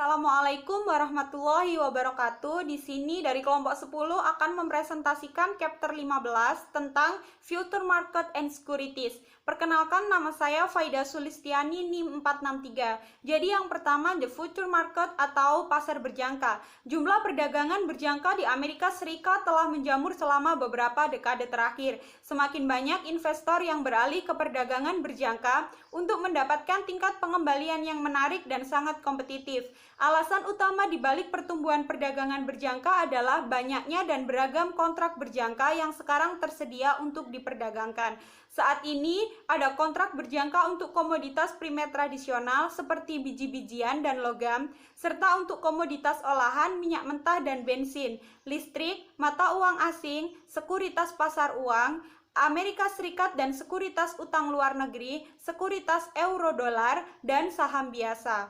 Assalamualaikum warahmatullahi wabarakatuh. Di sini dari kelompok 10 akan mempresentasikan chapter 15 tentang Future Market and Securities. Perkenalkan, nama saya Faida Sulistiani, NIM 463. Jadi yang pertama, the future market atau pasar berjangka. Jumlah perdagangan berjangka di Amerika Serikat telah menjamur selama beberapa dekade terakhir. Semakin banyak investor yang beralih ke perdagangan berjangka untuk mendapatkan tingkat pengembalian yang menarik dan sangat kompetitif. Alasan utama di balik pertumbuhan perdagangan berjangka adalah banyaknya dan beragam kontrak berjangka yang sekarang tersedia untuk diperdagangkan. Saat ini ada kontrak berjangka untuk komoditas primer tradisional seperti biji-bijian dan logam, serta untuk komoditas olahan, minyak mentah dan bensin, listrik, mata uang asing, sekuritas pasar uang Amerika Serikat dan sekuritas utang luar negeri, sekuritas euro dolar, dan saham biasa.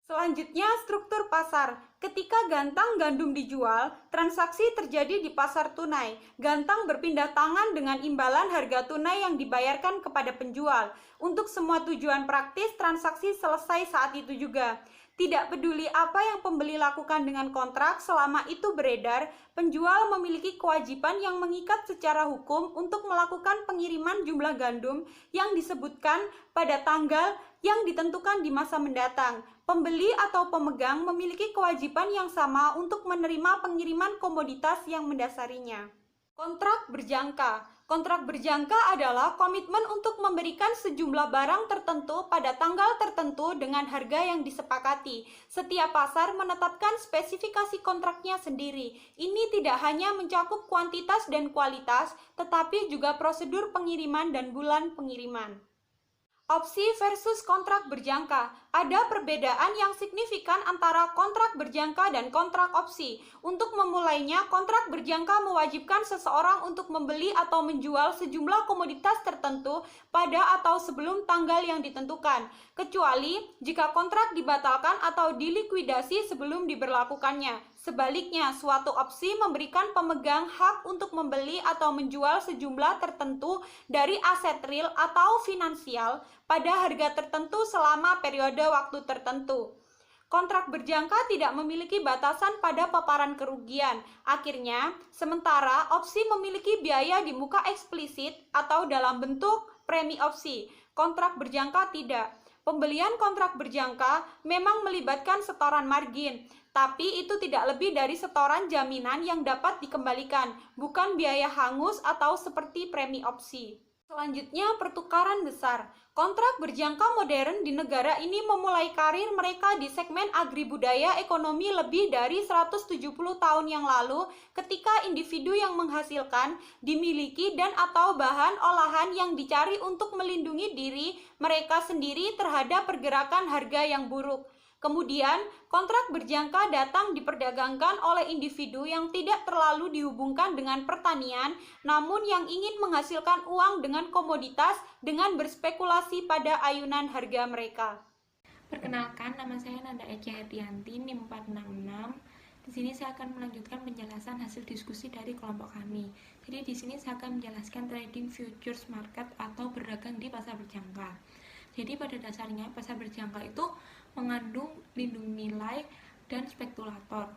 Selanjutnya, struktur pasar. Ketika gantang gandum dijual, transaksi terjadi di pasar tunai. Gantang berpindah tangan dengan imbalan harga tunai yang dibayarkan kepada penjual. Untuk semua tujuan praktis, transaksi selesai saat itu juga. Tidak peduli apa yang pembeli lakukan dengan kontrak, selama itu beredar, penjual memiliki kewajiban yang mengikat secara hukum untuk melakukan pengiriman jumlah gandum yang disebutkan pada tanggal yang ditentukan di masa mendatang. Pembeli atau pemegang memiliki kewajiban yang sama untuk menerima pengiriman komoditas yang mendasarinya. Kontrak berjangka. Kontrak berjangka adalah komitmen untuk memberikan sejumlah barang tertentu pada tanggal tertentu dengan harga yang disepakati. Setiap pasar menetapkan spesifikasi kontraknya sendiri. Ini tidak hanya mencakup kuantitas dan kualitas, tetapi juga prosedur pengiriman dan bulan pengiriman. Opsi versus kontrak berjangka. Ada perbedaan yang signifikan antara kontrak berjangka dan kontrak opsi. Untuk memulainya, kontrak berjangka mewajibkan seseorang untuk membeli atau menjual sejumlah komoditas tertentu pada atau sebelum tanggal yang ditentukan, kecuali jika kontrak dibatalkan atau dilikuidasi sebelum diberlakukannya. Sebaliknya, suatu opsi memberikan pemegang hak untuk membeli atau menjual sejumlah tertentu dari aset real atau finansial pada harga tertentu selama periode waktu tertentu. Kontrak berjangka tidak memiliki batasan pada paparan kerugian. Akhirnya, sementara opsi memiliki biaya di muka eksplisit atau dalam bentuk premi opsi, kontrak berjangka tidak. Pembelian kontrak berjangka memang melibatkan setoran margin, tapi itu tidak lebih dari setoran jaminan yang dapat dikembalikan, bukan biaya hangus atau seperti premi opsi. Selanjutnya, pertukaran besar. Kontrak berjangka modern di negara ini memulai karir mereka di segmen agribudaya ekonomi lebih dari 170 tahun yang lalu ketika individu yang menghasilkan, dimiliki dan atau bahan olahan yang dicari untuk melindungi diri mereka sendiri terhadap pergerakan harga yang buruk. Kemudian, kontrak berjangka datang diperdagangkan oleh individu yang tidak terlalu dihubungkan dengan pertanian, namun yang ingin menghasilkan uang dengan komoditas dengan berspekulasi pada ayunan harga mereka. Perkenalkan, nama saya Nanda Ece Hetianti, NIM 466. Di sini saya akan melanjutkan penjelasan hasil diskusi dari kelompok kami. Jadi di sini saya akan menjelaskan trading futures market atau berdagang di pasar berjangka. Jadi pada dasarnya pasar berjangka itu mengandung lindung nilai dan spekulator.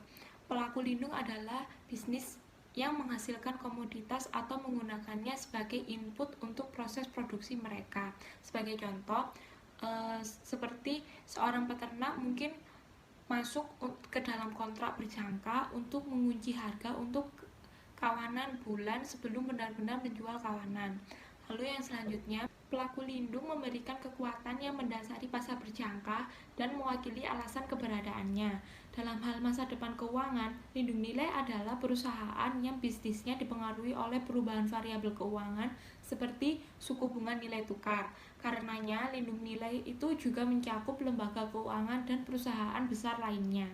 Pelaku lindung adalah bisnis yang menghasilkan komoditas atau menggunakannya sebagai input untuk proses produksi mereka. Sebagai contoh, seperti seorang peternak mungkin masuk ke dalam kontrak berjangka untuk mengunci harga untuk kawanan bulan sebelum benar-benar menjual kawanan. Lalu yang selanjutnya, pelaku lindung memberikan kekuatan yang mendasari pasar berjangka dan mewakili alasan keberadaannya. Dalam hal masa depan keuangan, lindung nilai adalah perusahaan yang bisnisnya dipengaruhi oleh perubahan variabel keuangan seperti suku bunga nilai tukar. Karenanya, lindung nilai itu juga mencakup lembaga keuangan dan perusahaan besar lainnya.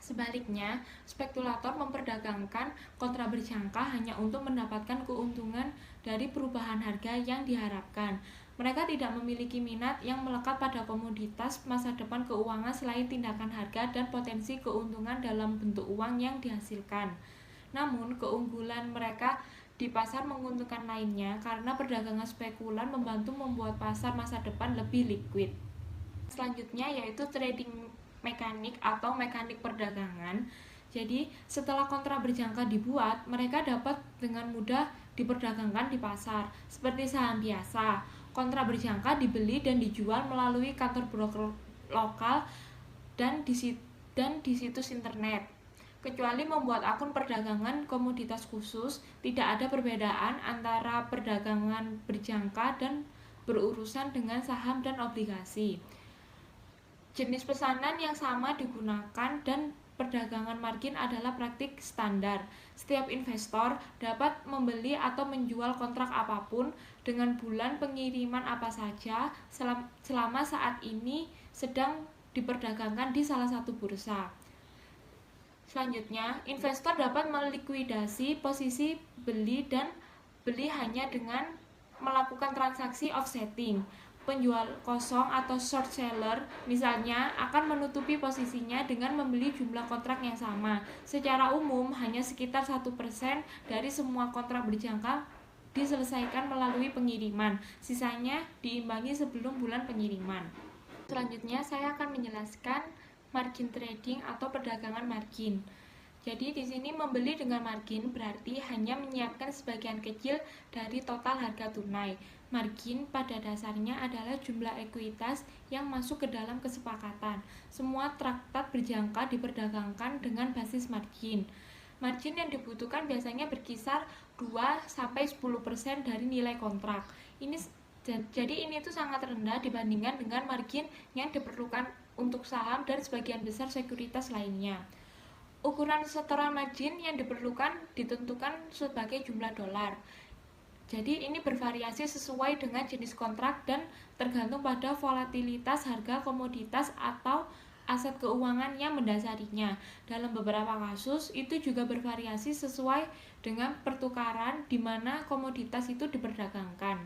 Sebaliknya, spekulator memperdagangkan kontrak berjangka hanya untuk mendapatkan keuntungan dari perubahan harga yang diharapkan. Mereka tidak memiliki minat yang melekat pada komoditas masa depan keuangan selain tindakan harga dan potensi keuntungan dalam bentuk uang yang dihasilkan. Namun, keunggulan mereka di pasar menguntungkan lainnya karena perdagangan spekulan membantu membuat pasar masa depan lebih liquid. Selanjutnya yaitu trading mekanik atau mekanik perdagangan. Jadi setelah kontrak berjangka dibuat, mereka dapat dengan mudah diperdagangkan di pasar. Seperti saham biasa, kontrak berjangka dibeli dan dijual melalui kantor broker lokal dan di situs internet. Kecuali membuat akun perdagangan komoditas khusus, tidak ada perbedaan antara perdagangan berjangka dan berurusan dengan saham dan obligasi. Jenis pesanan yang sama digunakan dan perdagangan margin adalah praktik standar. Setiap investor dapat membeli atau menjual kontrak apapun dengan bulan pengiriman apa saja selama saat ini sedang diperdagangkan di salah satu bursa. Selanjutnya, investor dapat melikuidasi posisi beli dan beli hanya dengan melakukan transaksi offsetting. Penjual kosong atau short seller misalnya akan menutupi posisinya dengan membeli jumlah kontrak yang sama. Secara umum, hanya sekitar 1% dari semua kontrak berjangka diselesaikan melalui pengiriman. Sisanya diimbangi sebelum bulan pengiriman. Selanjutnya, saya akan menjelaskan margin trading atau perdagangan margin. Jadi di sini membeli dengan margin berarti hanya menyiapkan sebagian kecil dari total harga tunai. Margin pada dasarnya adalah jumlah ekuitas yang masuk ke dalam kesepakatan. Semua traktat berjangka diperdagangkan dengan basis margin. Margin yang dibutuhkan biasanya berkisar 2-10% dari nilai kontrak. Jadi ini tuh sangat rendah dibandingkan dengan margin yang diperlukan untuk saham dan sebagian besar sekuritas lainnya. Ukuran setoran margin yang diperlukan ditentukan sebagai jumlah dolar. Jadi ini bervariasi sesuai dengan jenis kontrak dan tergantung pada volatilitas harga komoditas atau aset keuangan yang mendasarinya. Dalam beberapa kasus itu juga bervariasi sesuai dengan pertukaran di mana komoditas itu diperdagangkan.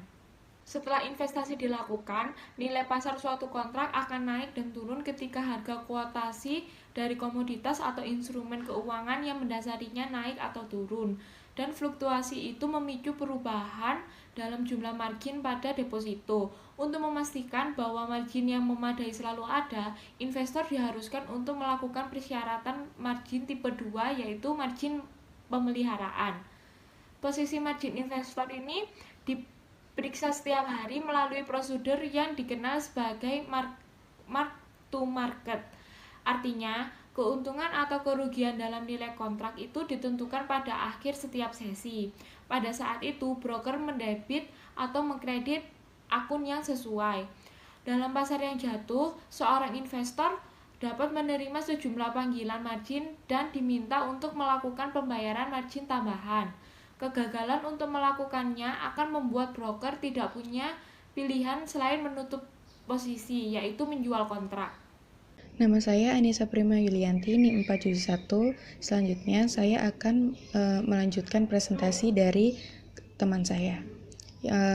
Setelah investasi dilakukan, nilai pasar suatu kontrak akan naik dan turun ketika harga kuotasi dari komoditas atau instrumen keuangan yang mendasarinya naik atau turun. Dan fluktuasi itu memicu perubahan dalam jumlah margin pada deposito. Untuk memastikan bahwa margin yang memadai selalu ada, investor diharuskan untuk melakukan persyaratan margin tipe 2, yaitu margin pemeliharaan. Posisi margin investor ini diperiksa setiap hari melalui prosedur yang dikenal sebagai mark to market. Artinya, keuntungan atau kerugian dalam nilai kontrak itu ditentukan pada akhir setiap sesi. Pada saat itu, broker mendebit atau mengkredit akun yang sesuai. Dalam pasar yang jatuh, seorang investor dapat menerima sejumlah panggilan margin dan diminta untuk melakukan pembayaran margin tambahan. Kegagalan untuk melakukannya akan membuat broker tidak punya pilihan selain menutup posisi, yaitu menjual kontrak. Nama saya Anissa Prima Yulianti, NIM 471. Selanjutnya saya akan melanjutkan presentasi dari teman saya.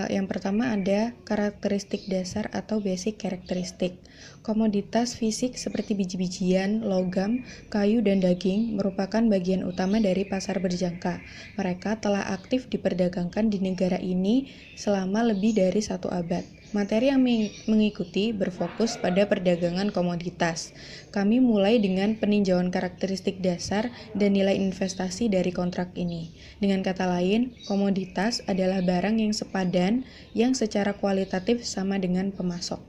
Yang pertama ada karakteristik dasar atau basic characteristic. Komoditas fisik seperti biji-bijian, logam, kayu, dan daging merupakan bagian utama dari pasar berjangka. Mereka telah aktif diperdagangkan di negara ini selama lebih dari 1 abad. Materi yang mengikuti berfokus pada perdagangan komoditas. Kami mulai dengan peninjauan karakteristik dasar dan nilai investasi dari kontrak ini. Dengan kata lain, komoditas adalah barang yang sepadan yang secara kualitatif sama dengan pemasok.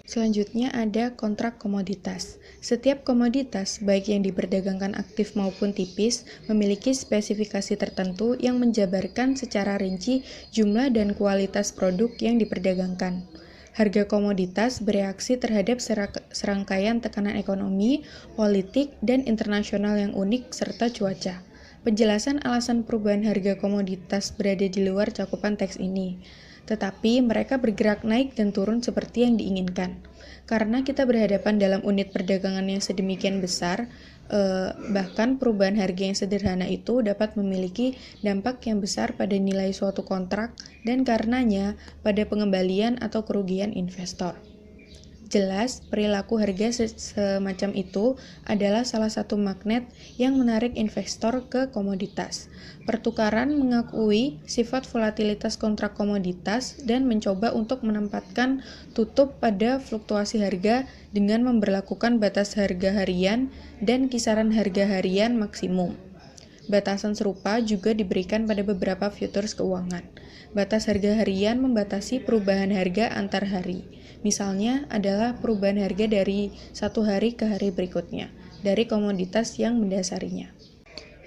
Selanjutnya ada kontrak komoditas. Setiap komoditas, baik yang diperdagangkan aktif maupun tipis, memiliki spesifikasi tertentu yang menjabarkan secara rinci jumlah dan kualitas produk yang diperdagangkan. Harga komoditas bereaksi terhadap serangkaian tekanan ekonomi, politik, dan internasional yang unik, serta cuaca. Penjelasan alasan perubahan harga komoditas berada di luar cakupan teks ini, tetapi mereka bergerak naik dan turun seperti yang diinginkan. Karena kita berhadapan dalam unit perdagangan yang sedemikian besar, bahkan perubahan harga yang sederhana itu dapat memiliki dampak yang besar pada nilai suatu kontrak dan karenanya pada pengembalian atau kerugian investor. Jelas, perilaku harga semacam itu adalah salah satu magnet yang menarik investor ke komoditas. Pertukaran mengakui sifat volatilitas kontrak komoditas dan mencoba untuk menempatkan tutup pada fluktuasi harga dengan memberlakukan batas harga harian dan kisaran harga harian maksimum. Batasan serupa juga diberikan pada beberapa futures keuangan. Batas harga harian membatasi perubahan harga antar hari. Misalnya adalah perubahan harga dari satu hari ke hari berikutnya, dari komoditas yang mendasarinya.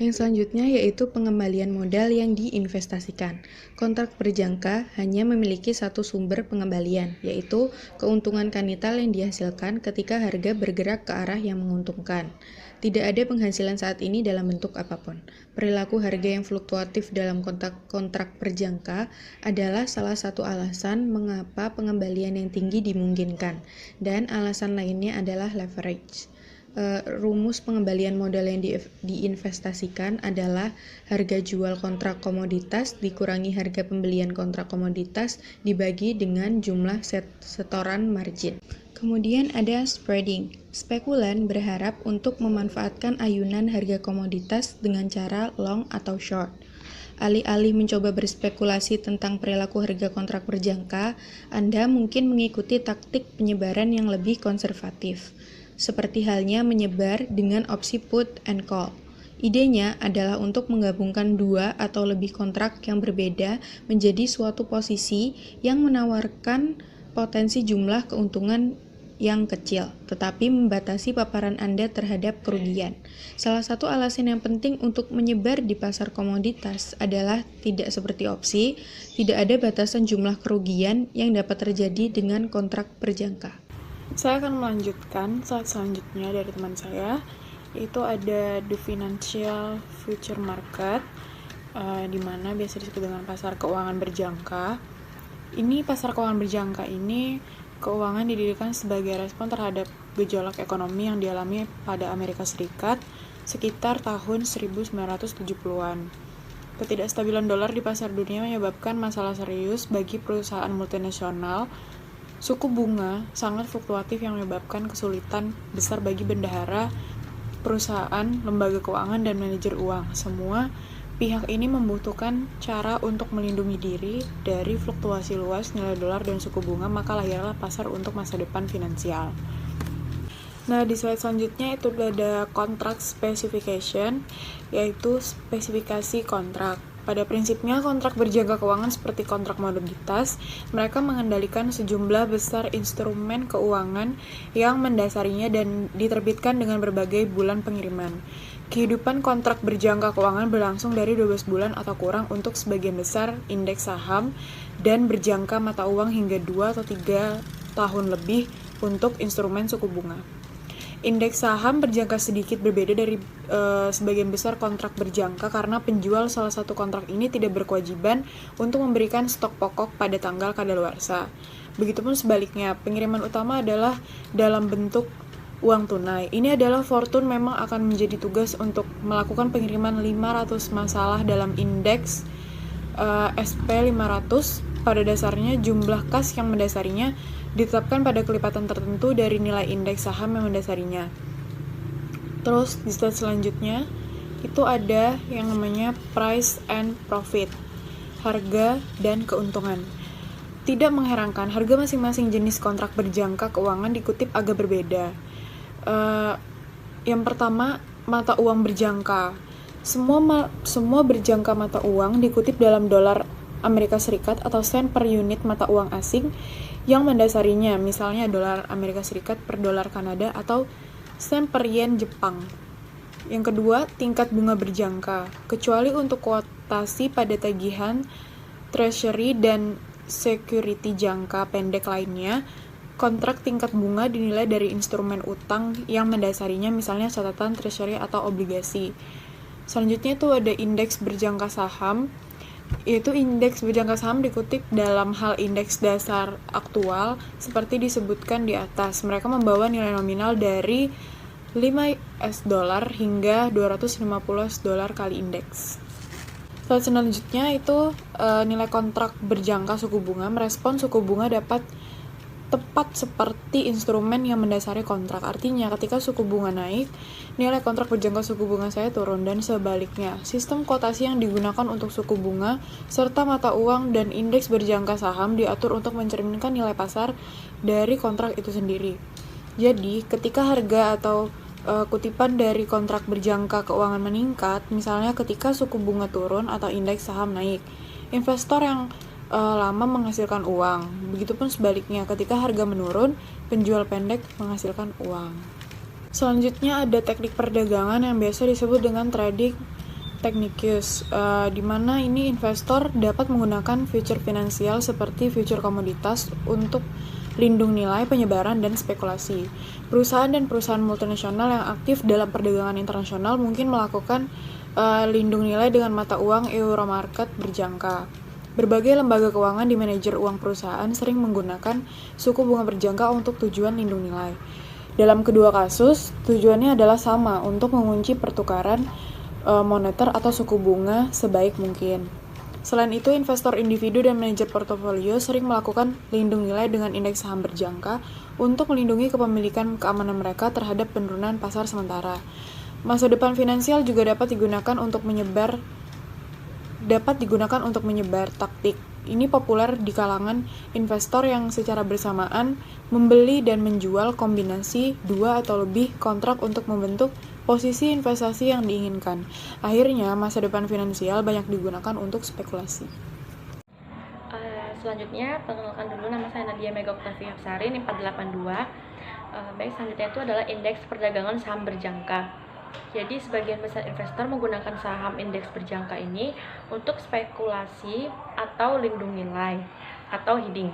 Yang selanjutnya yaitu pengembalian modal yang diinvestasikan. Kontrak berjangka hanya memiliki satu sumber pengembalian, yaitu keuntungan kanital yang dihasilkan ketika harga bergerak ke arah yang menguntungkan. Tidak ada penghasilan saat ini dalam bentuk apapun. Perilaku harga yang fluktuatif dalam kontrak berjangka adalah salah satu alasan mengapa pengembalian yang tinggi dimungkinkan, dan alasan lainnya adalah leverage. Rumus pengembalian modal yang diinvestasikan adalah harga jual kontrak komoditas dikurangi harga pembelian kontrak komoditas dibagi dengan jumlah setoran margin. Kemudian ada spreading. Spekulan berharap untuk memanfaatkan ayunan harga komoditas dengan cara long atau short. Alih-alih mencoba berspekulasi tentang perilaku harga kontrak berjangka, Anda mungkin mengikuti taktik penyebaran yang lebih konservatif, seperti halnya menyebar dengan opsi put and call. Idenya adalah untuk menggabungkan dua atau lebih kontrak yang berbeda menjadi suatu posisi yang menawarkan potensi jumlah keuntungan yang kecil, tetapi membatasi paparan Anda terhadap kerugian. Salah satu alasan yang penting untuk menyebar di pasar komoditas adalah tidak seperti opsi, tidak ada batasan jumlah kerugian yang dapat terjadi dengan kontrak berjangka. Saya akan melanjutkan slide selanjutnya dari teman saya, yaitu ada the financial future market, di mana biasa disebut dengan pasar keuangan berjangka. Ini pasar keuangan berjangka ini keuangan didirikan sebagai respon terhadap gejolak ekonomi yang dialami pada Amerika Serikat sekitar tahun 1970-an. Ketidakstabilan dolar di pasar dunia menyebabkan masalah serius bagi perusahaan multinasional. Suku bunga sangat fluktuatif yang menyebabkan kesulitan besar bagi bendahara, perusahaan, lembaga keuangan, dan manajer uang. Semua pihak ini membutuhkan cara untuk melindungi diri dari fluktuasi luas nilai dolar dan suku bunga, maka lahirlah pasar untuk masa depan finansial. Nah, di slide selanjutnya itu ada contract specification, yaitu spesifikasi kontrak. Pada prinsipnya, kontrak berjangka keuangan seperti kontrak komoditas, mereka mengendalikan sejumlah besar instrumen keuangan yang mendasarinya dan diterbitkan dengan berbagai bulan pengiriman. Kehidupan kontrak berjangka keuangan berlangsung dari 12 bulan atau kurang untuk sebagian besar indeks saham dan berjangka mata uang hingga 2 atau 3 tahun lebih untuk instrumen suku bunga. Indeks saham berjangka sedikit berbeda dari sebagian besar kontrak berjangka karena penjual salah satu kontrak ini tidak berkewajiban untuk memberikan stok pokok pada tanggal kadaluarsa. Begitupun sebaliknya, pengiriman utama adalah dalam bentuk uang tunai. Ini adalah Fortune memang akan menjadi tugas untuk melakukan pengiriman 500 masalah dalam indeks SP500. Pada dasarnya, jumlah kas yang mendasarinya ditetapkan pada kelipatan tertentu dari nilai indeks saham yang mendasarinya. Terus, di slide selanjutnya, itu ada yang namanya price and profit, harga dan keuntungan. Tidak mengherankan, harga masing-masing jenis kontrak berjangka keuangan dikutip agak berbeda. Yang pertama, mata uang berjangka. Semua berjangka mata uang dikutip dalam dolar Amerika Serikat atau sen per unit mata uang asing yang mendasarinya, misalnya dolar Amerika Serikat per dolar Kanada atau sen per yen Jepang. Yang kedua, tingkat bunga berjangka. Kecuali untuk kuotasi pada tagihan, treasury, dan security jangka pendek lainnya, kontrak tingkat bunga dinilai dari instrumen utang yang mendasarinya, misalnya catatan treasury atau obligasi. Selanjutnya itu ada indeks berjangka saham, yaitu indeks berjangka saham dikutip dalam hal indeks dasar aktual seperti disebutkan di atas. Mereka membawa nilai nominal dari 5 US dollar hingga 250 US dollar kali indeks. Selanjutnya itu nilai kontrak berjangka suku bunga. Merespon suku bunga dapat tepat seperti instrumen yang mendasari kontrak. Artinya, ketika suku bunga naik, nilai kontrak berjangka suku bunga saya turun, dan sebaliknya. Sistem kuotasi yang digunakan untuk suku bunga, serta mata uang dan indeks berjangka saham diatur untuk mencerminkan nilai pasar dari kontrak itu sendiri. Jadi, ketika harga atau kutipan dari kontrak berjangka keuangan meningkat, misalnya ketika suku bunga turun atau indeks saham naik, investor yang lama menghasilkan uang. Begitupun sebaliknya, ketika harga menurun, penjual pendek menghasilkan uang. Selanjutnya ada teknik perdagangan yang biasa disebut dengan trading techniques, di mana ini investor dapat menggunakan future finansial seperti future komoditas untuk lindung nilai, penyebaran, dan spekulasi. Perusahaan dan perusahaan multinasional yang aktif dalam perdagangan internasional mungkin melakukan lindung nilai dengan mata uang euro market berjangka. Berbagai lembaga keuangan di manajer uang perusahaan sering menggunakan suku bunga berjangka untuk tujuan lindung nilai. Dalam kedua kasus, tujuannya adalah sama, untuk mengunci pertukaran moneter atau suku bunga sebaik mungkin. Selain itu, investor individu dan manajer portofolio sering melakukan lindung nilai dengan indeks saham berjangka untuk melindungi kepemilikan keamanan mereka terhadap penurunan pasar sementara. Masa depan finansial juga dapat digunakan untuk menyebar taktik. Ini populer di kalangan investor yang secara bersamaan membeli dan menjual kombinasi 2 atau lebih kontrak untuk membentuk posisi investasi yang diinginkan. Akhirnya, masa depan finansial banyak digunakan untuk spekulasi. Selanjutnya, perkenalkan dulu, nama saya Nadia Mega Octavia Sari, 482. Baik, selanjutnya itu adalah indeks perdagangan saham berjangka. Jadi sebagian besar investor menggunakan saham indeks berjangka ini untuk spekulasi atau lindung nilai atau hedging.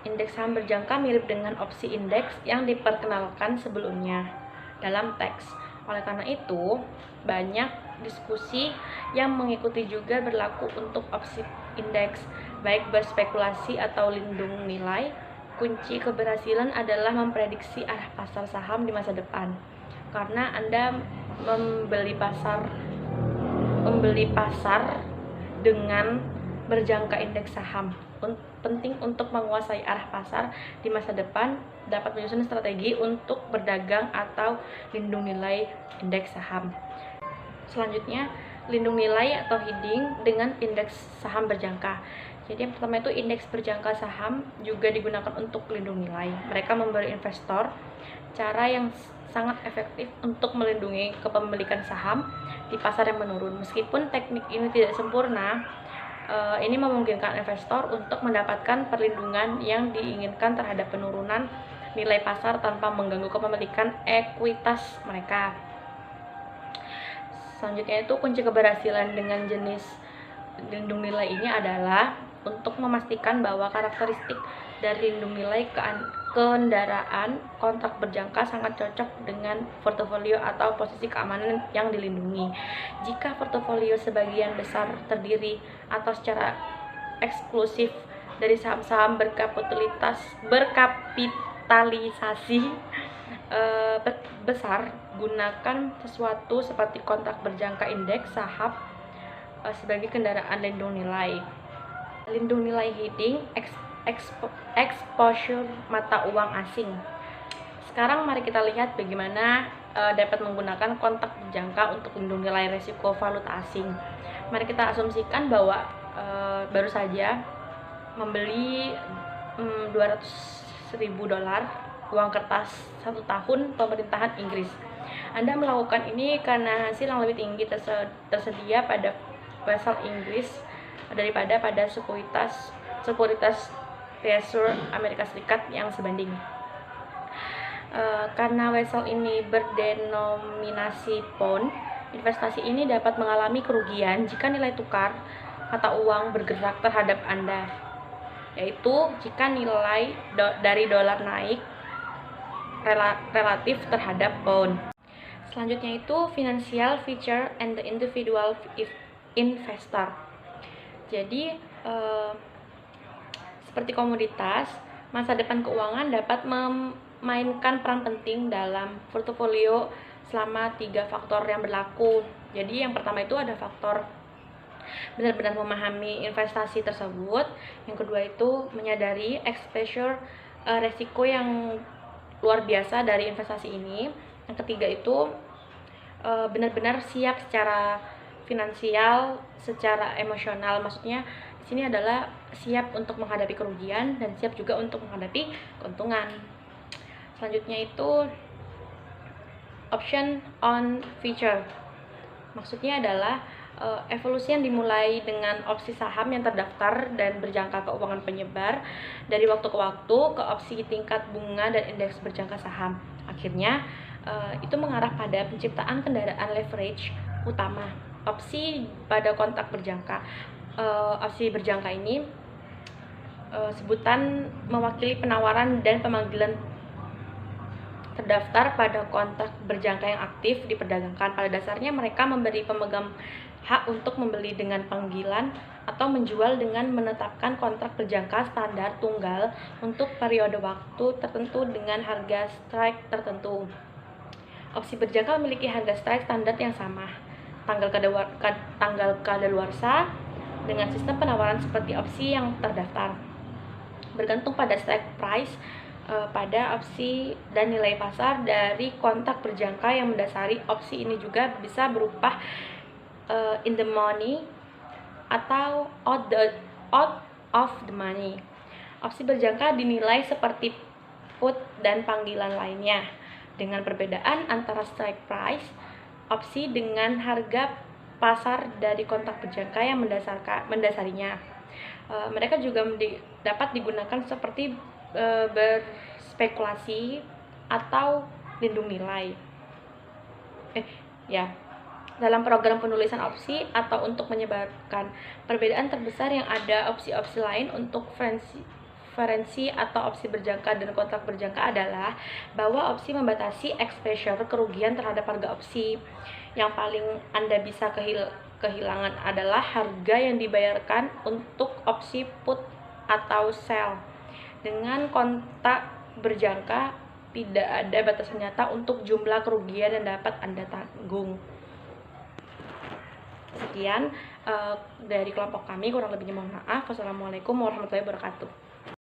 Indeks saham berjangka mirip dengan opsi indeks yang diperkenalkan sebelumnya dalam teks. Oleh karena itu, banyak diskusi yang mengikuti juga berlaku untuk opsi indeks, baik berspekulasi atau lindung nilai. Kunci keberhasilan adalah memprediksi arah pasar saham di masa depan. Karena Anda membeli pasar dengan berjangka indeks saham. Penting untuk menguasai arah pasar di masa depan, dapat menyusun strategi untuk berdagang atau lindung nilai indeks saham. Selanjutnya, lindung nilai atau hedging dengan indeks saham berjangka. Jadi yang pertama itu indeks berjangka saham juga digunakan untuk lindung nilai. Mereka memberi investor cara yang sangat efektif untuk melindungi kepemilikan saham di pasar yang menurun. Meskipun teknik ini tidak sempurna, ini memungkinkan investor untuk mendapatkan perlindungan yang diinginkan terhadap penurunan nilai pasar tanpa mengganggu kepemilikan ekuitas mereka. Selanjutnya itu kunci keberhasilan dengan jenis lindung nilai ini adalah untuk memastikan bahwa karakteristik dari lindung nilai kendaraan kontrak berjangka sangat cocok dengan portofolio atau posisi keamanan yang dilindungi. Jika portofolio sebagian besar terdiri atau secara eksklusif dari saham-saham berkapitalisasi besar, gunakan sesuatu seperti kontrak berjangka indeks saham sebagai kendaraan lindung nilai. Lindung nilai hedging, exposure mata uang asing. Sekarang mari kita lihat bagaimana dapat menggunakan kontrak berjangka untuk lindung nilai risiko valuta asing. Mari kita asumsikan bahwa baru saja membeli $200.000 uang kertas 1 tahun pemerintahan Inggris. Anda melakukan ini karena hasil yang lebih tinggi tersedia pada pasar Inggris daripada pada sekuritas Treasury Amerika Serikat yang sebanding. Karena wesel ini berdenominasi pound, investasi ini dapat mengalami kerugian jika nilai tukar mata uang bergerak terhadap Anda, yaitu jika nilai dari dolar naik relatif terhadap pound. Selanjutnya itu financial feature and the individual investor. Jadi seperti komoditas, masa depan keuangan dapat memainkan peran penting dalam portofolio selama 3 faktor yang berlaku. Jadi yang pertama itu ada faktor benar-benar memahami investasi tersebut. Yang kedua itu menyadari exposure resiko yang luar biasa dari investasi ini. Yang ketiga itu benar-benar siap secara finansial, secara emosional. Maksudnya di sini adalah siap untuk menghadapi kerugian dan siap juga untuk menghadapi keuntungan. Selanjutnya itu option on future. Maksudnya adalah evolusi yang dimulai dengan opsi saham yang terdaftar dan berjangka keuangan penyebar dari waktu ke waktu ke opsi tingkat bunga dan indeks berjangka saham. Akhirnya itu mengarah pada penciptaan kendaraan leverage utama. Opsi pada kontrak berjangka. Opsi berjangka ini sebutan mewakili penawaran dan pemanggilan terdaftar pada kontrak berjangka yang aktif diperdagangkan. Pada dasarnya mereka memberi pemegang hak untuk membeli dengan panggilan atau menjual dengan menetapkan kontrak berjangka standar tunggal untuk periode waktu tertentu dengan harga strike tertentu. Opsi berjangka memiliki harga strike standar yang sama, tanggal kadaluarsa dengan sistem penawaran seperti opsi yang terdaftar. Bergantung pada strike price pada opsi dan nilai pasar dari kontrak berjangka yang mendasari opsi ini juga bisa berupa in the money atau out of the money. Opsi berjangka dinilai seperti put dan panggilan lainnya dengan perbedaan antara strike price opsi dengan harga pasar dari kontrak berjangka yang mendasarinya. Mereka juga dapat digunakan seperti berspekulasi atau lindung nilai. Dalam program penulisan opsi atau untuk menyebarkan perbedaan terbesar yang ada opsi-opsi lain untuk referensi atau opsi berjangka dan kontrak berjangka adalah bahwa opsi membatasi exposure kerugian terhadap harga opsi. Yang paling Anda bisa kehilangan adalah harga yang dibayarkan untuk opsi put atau sell. Dengan kontrak berjangka tidak ada batasan nyata untuk jumlah kerugian yang dapat Anda tanggung. Sekian dari kelompok kami, kurang lebihnya mohon maaf. Wassalamualaikum warahmatullahi wabarakatuh.